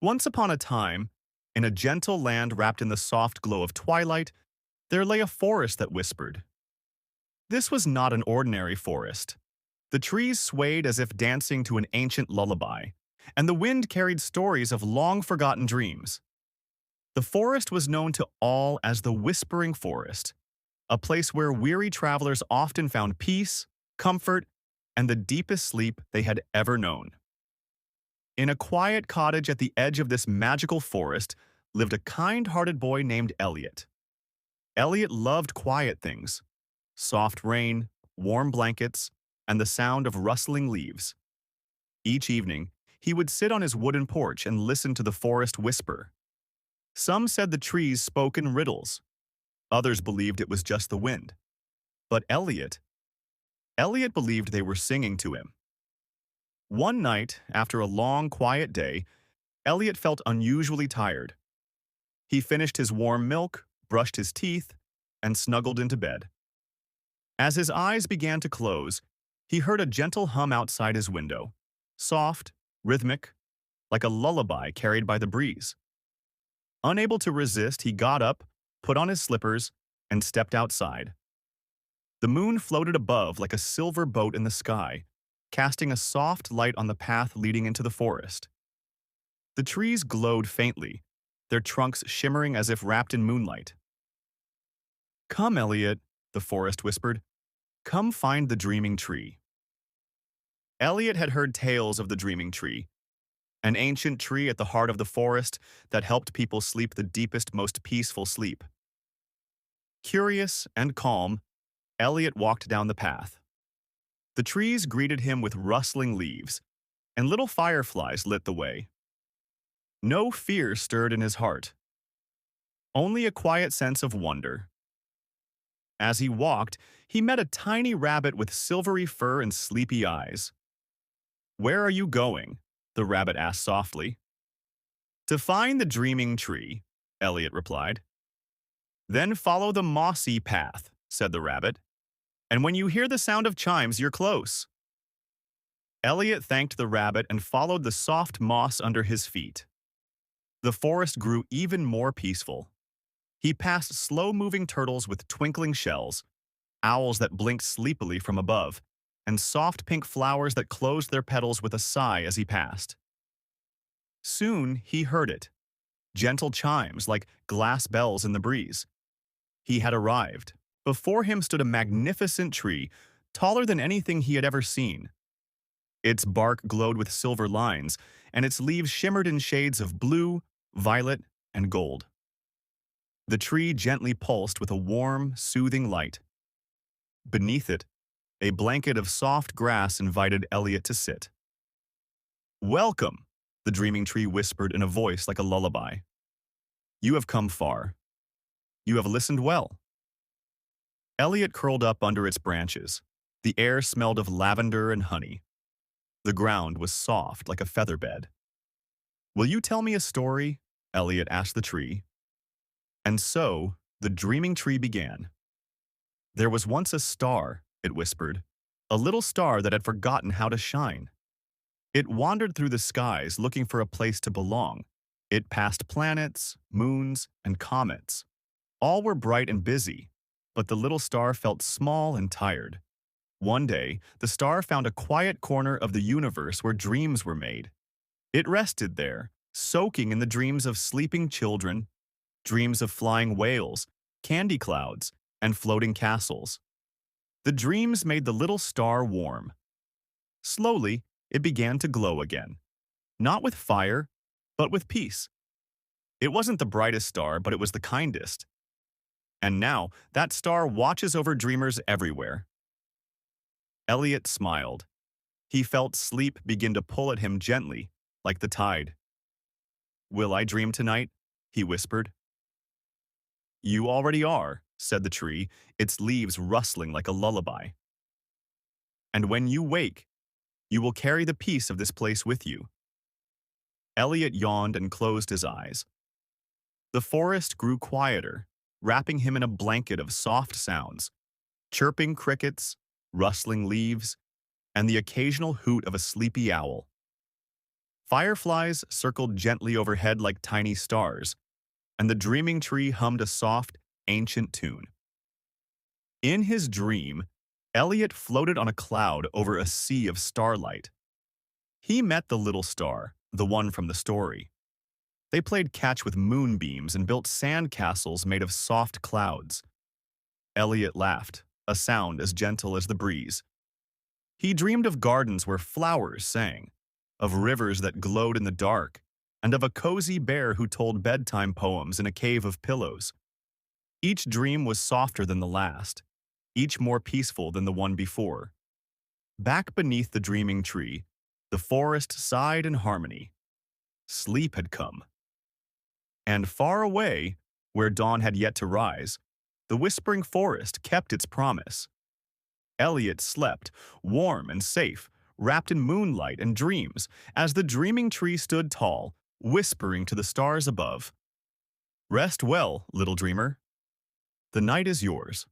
Once upon a time, in a gentle land wrapped in the soft glow of twilight, there lay a forest that whispered. This was not an ordinary forest. The trees swayed as if dancing to an ancient lullaby, and the wind carried stories of long-forgotten dreams. The forest was known to all as the Whispering Forest, a place where weary travelers often found peace, comfort, and the deepest sleep they had ever known. In a quiet cottage at the edge of this magical forest lived a kind-hearted boy named Eliot. Eliot loved quiet things, soft rain, warm blankets, and the sound of rustling leaves. Each evening, he would sit on his wooden porch and listen to the forest whisper. Some said the trees spoke in riddles. Others believed it was just the wind. But Eliot believed they were singing to him. One night, after a long, quiet day, Eliot felt unusually tired. He finished his warm milk, brushed his teeth, and snuggled into bed. As his eyes began to close, he heard a gentle hum outside his window, soft, rhythmic, like a lullaby carried by the breeze. Unable to resist, he got up, put on his slippers, and stepped outside. The moon floated above like a silver boat in the sky, casting a soft light on the path leading into the forest. The trees glowed faintly, their trunks shimmering as if wrapped in moonlight. "Come, Eliot," the forest whispered. "Come find the dreaming tree." Eliot had heard tales of the dreaming tree, an ancient tree at the heart of the forest that helped people sleep the deepest, most peaceful sleep. Curious and calm, Eliot walked down the path. The trees greeted him with rustling leaves, and little fireflies lit the way. No fear stirred in his heart, only a quiet sense of wonder. As he walked, he met a tiny rabbit with silvery fur and sleepy eyes. "Where are you going?" the rabbit asked softly. "To find the dreaming tree," Eliot replied. "Then follow the mossy path," said the rabbit. "And when you hear the sound of chimes, you're close." Eliot thanked the rabbit and followed the soft moss under his feet. The forest grew even more peaceful. He passed slow-moving turtles with twinkling shells, owls that blinked sleepily from above, and soft pink flowers that closed their petals with a sigh as he passed. Soon he heard it, gentle chimes like glass bells in the breeze. He had arrived. Before him stood a magnificent tree, taller than anything he had ever seen. Its bark glowed with silver lines, and its leaves shimmered in shades of blue, violet, and gold. The tree gently pulsed with a warm, soothing light. Beneath it, a blanket of soft grass invited Eliot to sit. "Welcome," the dreaming tree whispered in a voice like a lullaby. "You have come far. You have listened well." Eliot curled up under its branches. The air smelled of lavender and honey. The ground was soft like a feather bed. "Will you tell me a story?" Eliot asked the tree. And so, the dreaming tree began. "There was once a star," it whispered, "a little star that had forgotten how to shine. It wandered through the skies looking for a place to belong. It passed planets, moons, and comets. All were bright and busy, but the little star felt small and tired. One day, the star found a quiet corner of the universe where dreams were made. It rested there, soaking in the dreams of sleeping children, dreams of flying whales, candy clouds, and floating castles. The dreams made the little star warm. Slowly, it began to glow again, not with fire, but with peace. It wasn't the brightest star, but it was the kindest. And now, that star watches over dreamers everywhere." Eliot smiled. He felt sleep begin to pull at him gently, like the tide. "Will I dream tonight?" he whispered. "You already are," said the tree, its leaves rustling like a lullaby. "And when you wake, you will carry the peace of this place with you." Eliot yawned and closed his eyes. The forest grew quieter, wrapping him in a blanket of soft sounds, chirping crickets, rustling leaves, and the occasional hoot of a sleepy owl. Fireflies circled gently overhead like tiny stars, and the dreaming tree hummed a soft, ancient tune. In his dream, Eliot floated on a cloud over a sea of starlight. He met the little star, the one from the story. They played catch with moonbeams and built sand castles made of soft clouds. Eliot laughed, a sound as gentle as the breeze. He dreamed of gardens where flowers sang, of rivers that glowed in the dark, and of a cozy bear who told bedtime poems in a cave of pillows. Each dream was softer than the last, each more peaceful than the one before. Back beneath the dreaming tree, the forest sighed in harmony. Sleep had come. And far away, where dawn had yet to rise, the whispering forest kept its promise. Eliot slept, warm and safe, wrapped in moonlight and dreams, as the dreaming tree stood tall, whispering to the stars above. Rest well, little dreamer. The night is yours.